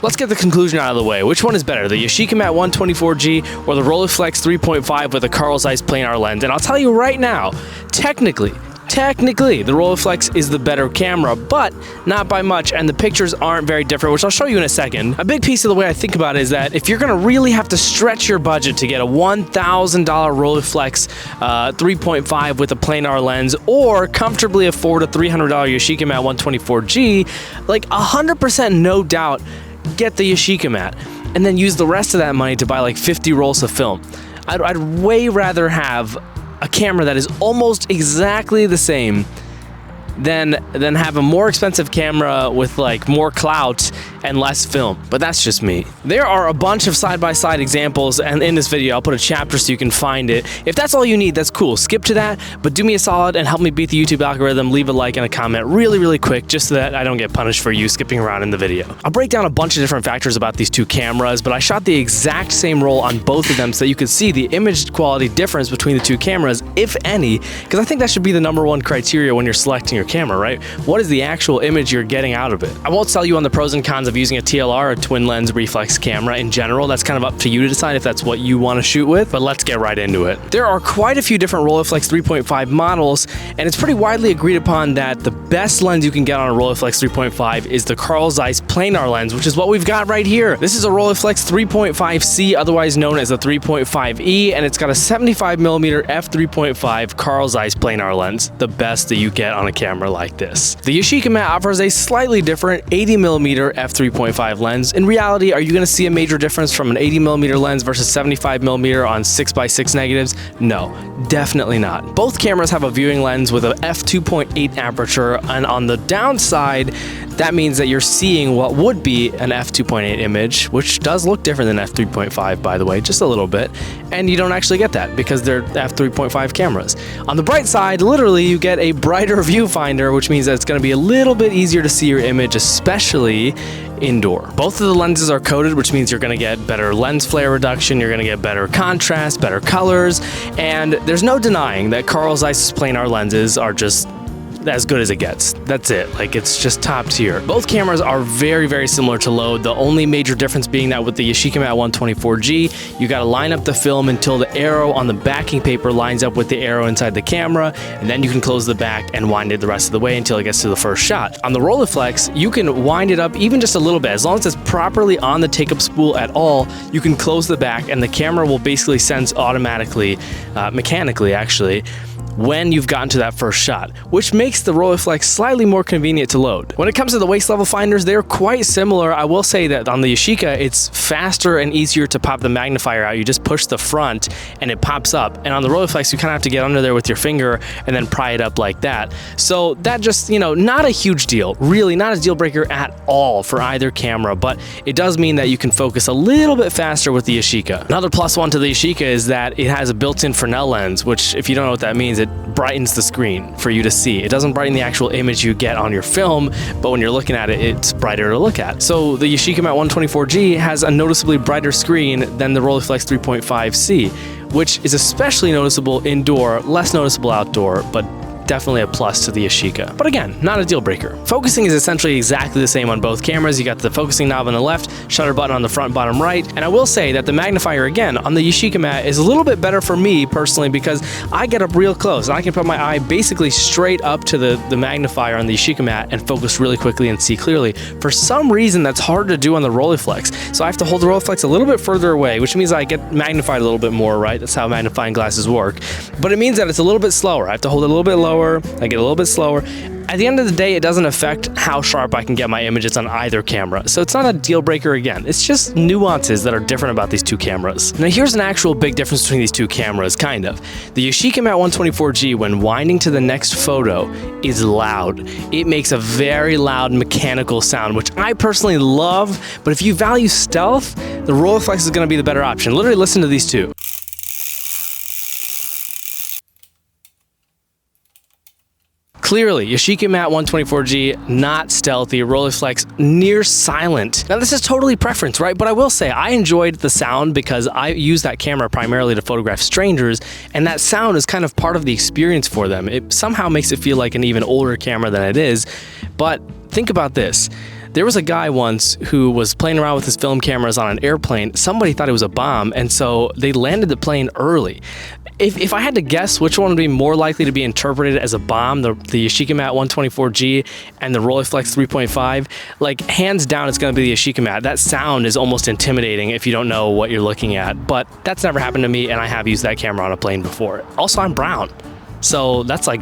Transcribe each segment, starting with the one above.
Let's get the conclusion out of the way. Which one is better, the Yashica Mat 124G or the Rolleiflex 3.5 with a Carl Zeiss planar lens? And I'll tell you right now, technically, the Rolleiflex is the better camera, but not by much, and the pictures aren't very different, which I'll show you in a second. A big piece of the way I think about it is that if you're gonna really have to stretch your budget to get a $1,000 Rolleiflex 3.5 with a planar lens, or comfortably afford a $300 Yashica Mat 124G, like 100% no doubt, get the Yashica Mat, and then use the rest of that money to buy like 50 rolls of film. I'd way rather have a camera that is almost exactly the same than have a more expensive camera with like more clout and less film. But that's just me. There are a bunch of side-by-side examples, and in this video I'll put a chapter so you can find it. If that's all you need, that's cool. Skip to that, but do me a solid and help me beat the YouTube algorithm. Leave a like and a comment really quick, just so that I don't get punished for you skipping around in the video. I'll break down a bunch of different factors about these two cameras, but I shot the exact same roll on both of them so that you could see the image quality difference between the two cameras, if any, because I think that should be the #1 criteria when you're selecting your camera, right? What is the actual image you're getting out of it? I won't sell you on the pros and cons of using a TLR, a twin lens reflex camera in general. That's kind of up to you to decide if that's what you want to shoot with, but let's get right into it. There are quite a few different Rolleiflex 3.5 models, and it's pretty widely agreed upon that the best lens you can get on a Rolleiflex 3.5 is the Carl Zeiss planar lens, which is what we've got right here. This is a Rolleiflex 3.5C, otherwise known as a 3.5E, and it's got a 75mm f3.5 Carl Zeiss planar lens, the best that you get on a camera like this. The Yashica Mat offers a slightly different 80mm f3.5 lens. In reality, are you going to see a major difference from an 80mm lens versus 75mm on 6x6 negatives? No, definitely not. Both cameras have a viewing lens with a f2.8 aperture, and on the downside, that means that you're seeing what would be an f2.8 image, which does look different than f3.5, by the way, just a little bit, and you don't actually get that because they're f3.5 cameras. On the bright side, literally, you get a brighter viewfinder, which means that it's going to be a little bit easier to see your image, especially indoor. Both of the lenses are coated, which means you're going to get better lens flare reduction, you're going to get better contrast, better colors, and there's no denying that Carl Zeiss planar lenses are just as good as it gets. That's it. Like, it's just top tier. Both cameras are very similar to load. The only major difference being that with the Yashica Mat 124G, you got to line up the film until the arrow on the backing paper lines up with the arrow inside the camera, and then you can close the back and wind it the rest of the way until it gets to the first shot. On the Rolleiflex, you can wind it up even just a little bit. As long as it's properly on the take-up spool at all, you can close the back, and the camera will basically sense automatically, mechanically actually, when you've gotten to that first shot, which makes the Rolleiflex slightly more convenient to load. When it comes to the waist level finders, they're quite similar. I will say that on the Yashica, it's faster and easier to pop the magnifier out. You just push the front and it pops up. And on the Rolleiflex, you kind of have to get under there with your finger and then pry it up like that. So that just, you know, not a huge deal. Really not a deal breaker at all for either camera, but it does mean that you can focus a little bit faster with the Yashica. Another plus one to the Yashica is that it has a built-in Fresnel lens, which, if you don't know what that means, it brightens the screen for you to see. It doesn't brighten the actual image you get on your film, but when you're looking at it, it's brighter to look at. So the Yashica Mat 124G has a noticeably brighter screen than the Rolleiflex 3.5C, which is especially noticeable indoor, less noticeable outdoor, but definitely a plus to the Yashica. But again, not a deal breaker. Focusing is essentially exactly the same on both cameras. You got the focusing knob on the left, shutter button on the front, bottom right, and I will say that the magnifier, again, on the Yashica Mat is a little bit better for me personally because I get up real close and I can put my eye basically straight up to the magnifier on the Yashica Mat and focus really quickly and see clearly. For some reason, that's hard to do on the Rolleiflex, so I have to hold the Rolleiflex a little bit further away, which means I get magnified a little bit more, right? That's how magnifying glasses work. But it means that it's a little bit slower. I have to hold it a little bit lower, I get a little bit slower. At the end of the day, it doesn't affect how sharp I can get my images on either camera. So it's not a deal breaker again. It's just nuances that are different about these two cameras. Now here's an actual big difference between these two cameras, kind of. The Yashica Mat 124G, when winding to the next photo, is loud. It makes a very loud mechanical sound, which I personally love, but if you value stealth, the Rolleiflex is gonna be the better option. Literally listen to these two. Clearly, Yashica Mat 124G, not stealthy, Rolleiflex, near silent. Now this is totally preference, right? But I will say, I enjoyed the sound because I use that camera primarily to photograph strangers, and that sound is kind of part of the experience for them. It somehow makes it feel like an even older camera than it is, but think about this. There was a guy once who was playing around with his film cameras on an airplane. Somebody thought it was a bomb, and so they landed the plane early. If I had to guess which one would be more likely to be interpreted as a bomb, the Yashica Mat 124G and the Rolleiflex 3.5, like hands down it's going to be the Yashica Mat. That sound is almost intimidating if you don't know what you're looking at, but that's never happened to me, and I have used that camera on a plane before. Also, I'm brown, so that's like,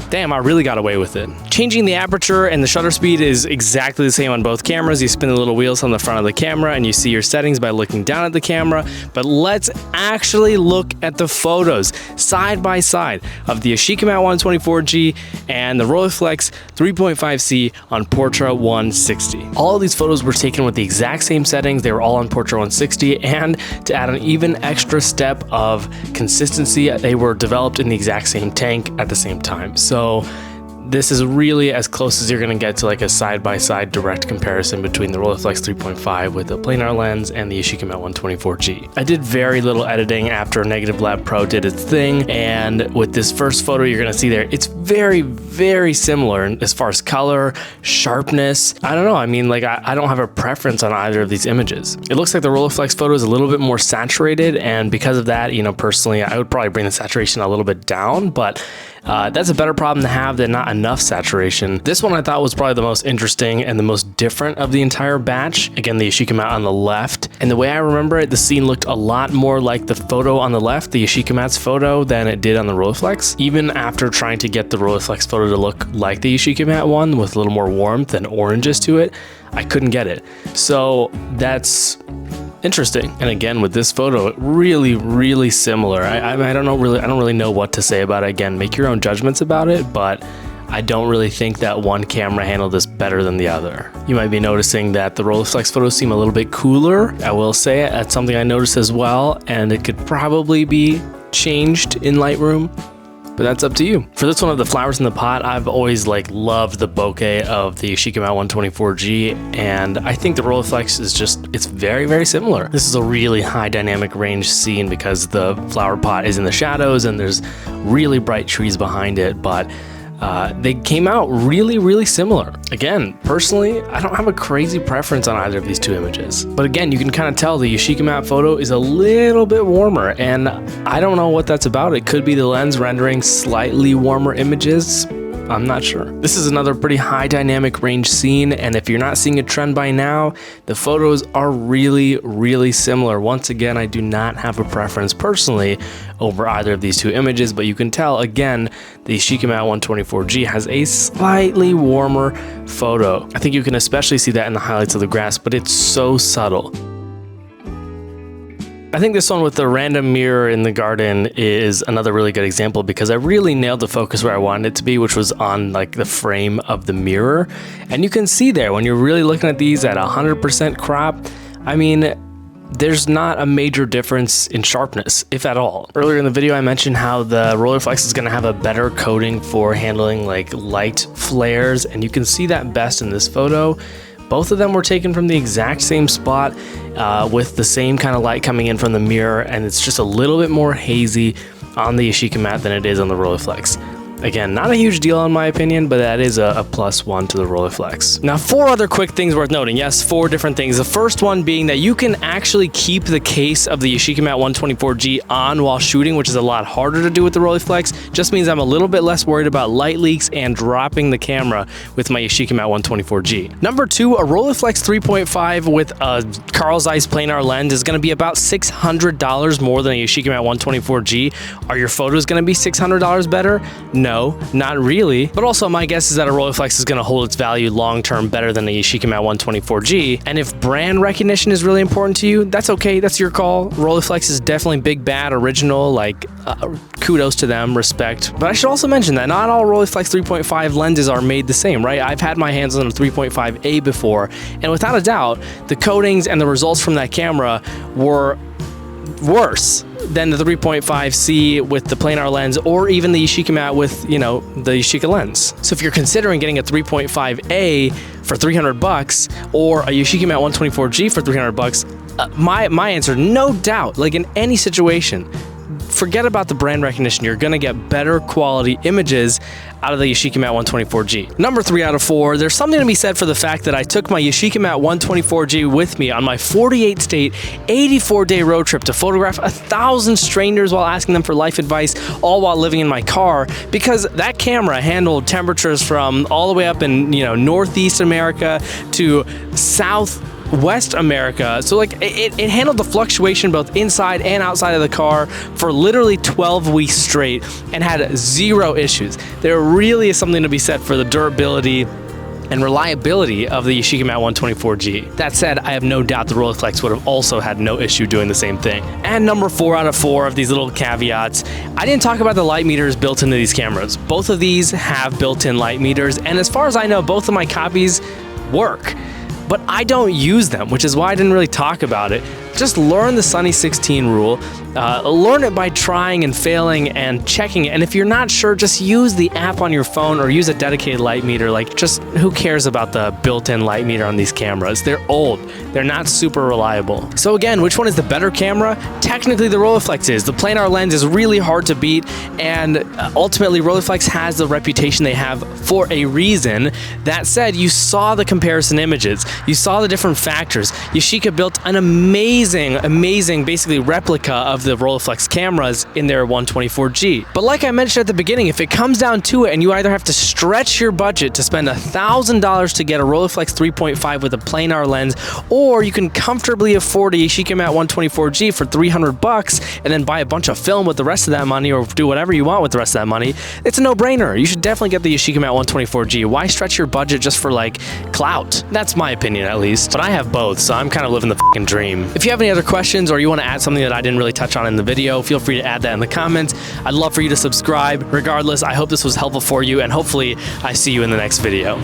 damn, I really got away with it. Changing the aperture and the shutter speed is exactly the same on both cameras. You spin the little wheels on the front of the camera and you see your settings by looking down at the camera. But let's actually look at the photos side by side of the Yashica Mat 124G and the Rolleiflex 3.5C on Portra 160. All of these photos were taken with the exact same settings. They were all on Portra 160, and to add an even extra step of consistency, they were developed in the exact same tank at the same time. So this is really as close as you're going to get to like a side-by-side direct comparison between the Rolleiflex 3.5 with the planar lens and the Yashica Mat 124G. I did very little editing after Negative Lab Pro did its thing, and with this first photo you're going to see there, it's very, very similar as far as color, sharpness. I don't know, I mean, like I don't have a preference on either of these images. It looks like the Rolleiflex photo is a little bit more saturated, and because of that, you know, personally, I would probably bring the saturation a little bit down, but that's a better problem to have than not enough saturation. This one I thought was probably the most interesting and the most different of the entire batch. Again, the Yashica Mat on the left. And the way I remember it, the scene looked a lot more like the photo on the left, the Yashica Mat's photo, than it did on the Rolleiflex. Even after trying to get the Rolleiflex photo to look like the Yashica Mat one with a little more warmth and oranges to it, I couldn't get it. So that's interesting. And again, with this photo, really, really similar. I don't really know what to say about it. Again, make your own judgments about it, but I don't really think that one camera handled this better than the other. You might be noticing that the Rolleiflex photos seem a little bit cooler. I will say it, that's something I noticed as well, and it could probably be changed in Lightroom, but that's up to you. For this one of the flowers in the pot, I've always like loved the bokeh of the Yashica Mat 124G, and I think the Rolleiflex is just, it's very, very similar. This is a really high dynamic range scene because the flower pot is in the shadows and there's really bright trees behind it, but they came out really, really similar. Again, personally, I don't have a crazy preference on either of these two images. But again, you can kind of tell the Yashica Mat photo is a little bit warmer, and I don't know what that's about. It could be the lens rendering slightly warmer images. I'm not sure. This is another pretty high dynamic range scene, and if you're not seeing a trend by now, the photos are really, really similar. Once again, I do not have a preference personally over either of these two images, but you can tell, again, the Yashica Mat 124G has a slightly warmer photo. I think you can especially see that in the highlights of the grass, but it's so subtle. I think this one with the random mirror in the garden is another really good example because I really nailed the focus where I wanted it to be, which was on like the frame of the mirror. And you can see there when you're really looking at these at 100% crop, I mean, there's not a major difference in sharpness, if at all. Earlier in the video, I mentioned how the Rolleiflex is gonna have a better coating for handling like light flares, and you can see that best in this photo. Both of them were taken from the exact same spot with the same kind of light coming in from the mirror, and it's just a little bit more hazy on the Yashica Mat than it is on the Rolleiflex. Again, not a huge deal in my opinion, but that is a +1 to the Rolleiflex. Now, 4 other quick things worth noting. Yes, 4 different things. The first one being that you can actually keep the case of the Yashica Mat 124G on while shooting, which is a lot harder to do with the Rolleiflex. Just means I'm a little bit less worried about light leaks and dropping the camera with my Yashica Mat 124G. Number 2, a Rolleiflex 3.5 with a Carl Zeiss planar lens is going to be about $600 more than a Yashica Mat 124G. Are your photos going to be $600 better? No, not really. But also my guess is that a Rolleiflex is going to hold its value long-term better than a Yashica Mat 124G. And if brand recognition is really important to you, that's okay. That's your call. Rolleiflex is definitely big, bad, original. Like, kudos to them, respect. But I should also mention that not all Rolleiflex 3.5 lenses are made the same, right? I've had my hands on a 3.5A before, and without a doubt, the coatings and the results from that camera were worse than the 3.5C with the planar lens, or even the Yashica Mat with, you know, the Yashica lens. So if you're considering getting a 3.5A for $300 or a Yashica Mat 124G for $300, my answer, no doubt, like in any situation, forget about the brand recognition. You're gonna get better quality images out of the Yashica Mat 124G. Number 3 out of 4, there's something to be said for the fact that I took my Yashica Mat 124G with me on my 48-state, 84-day road trip to photograph 1,000 strangers while asking them for life advice, all while living in my car, because that camera handled temperatures from all the way up in, Northeast America to Southwest America. So like it handled the fluctuation both inside and outside of the car for literally 12 weeks straight and had 0 issues. There really is something to be said for the durability and reliability of the Yashica Mat 124G. That said, I have no doubt the Rolleiflex would have also had no issue doing the same thing. And number 4 out of 4 of these little caveats, I didn't talk about the light meters built into these cameras. Both of these have built-in light meters, and as far as I know, both of my copies work. But I don't use them, which is why I didn't really talk about it. Just learn the Sunny 16 rule. Learn it by trying and failing and checking it. And if you're not sure, just use the app on your phone or use a dedicated light meter. Like, just who cares about the built-in light meter on these cameras? They're old. They're not super reliable. So again, which one is the better camera? Technically, the Rolleiflex is. The planar lens is really hard to beat, and ultimately, Rolleiflex has the reputation they have for a reason. That said, you saw the comparison images. You saw the different factors. Yashica built an amazing, basically replica of the Rolleiflex cameras in their 124G. But like I mentioned at the beginning, if it comes down to it and you either have to stretch your budget to spend $1,000 to get a Rolleiflex 3.5 with a planar lens, or you can comfortably afford a Yashica Mat 124G for $300 and then buy a bunch of film with the rest of that money, or do whatever you want with the rest of that money, it's a no-brainer. You should definitely get the Yashica Mat 124G. Why stretch your budget just for like clout? That's my opinion, at least. But I have both, so I'm kind of living the fucking dream. If you have any other questions or you want to add something that I didn't really touch on in the video, feel free to add that in the comments. I'd love for you to subscribe. Regardless, I hope this was helpful for you, and hopefully I see you in the next video.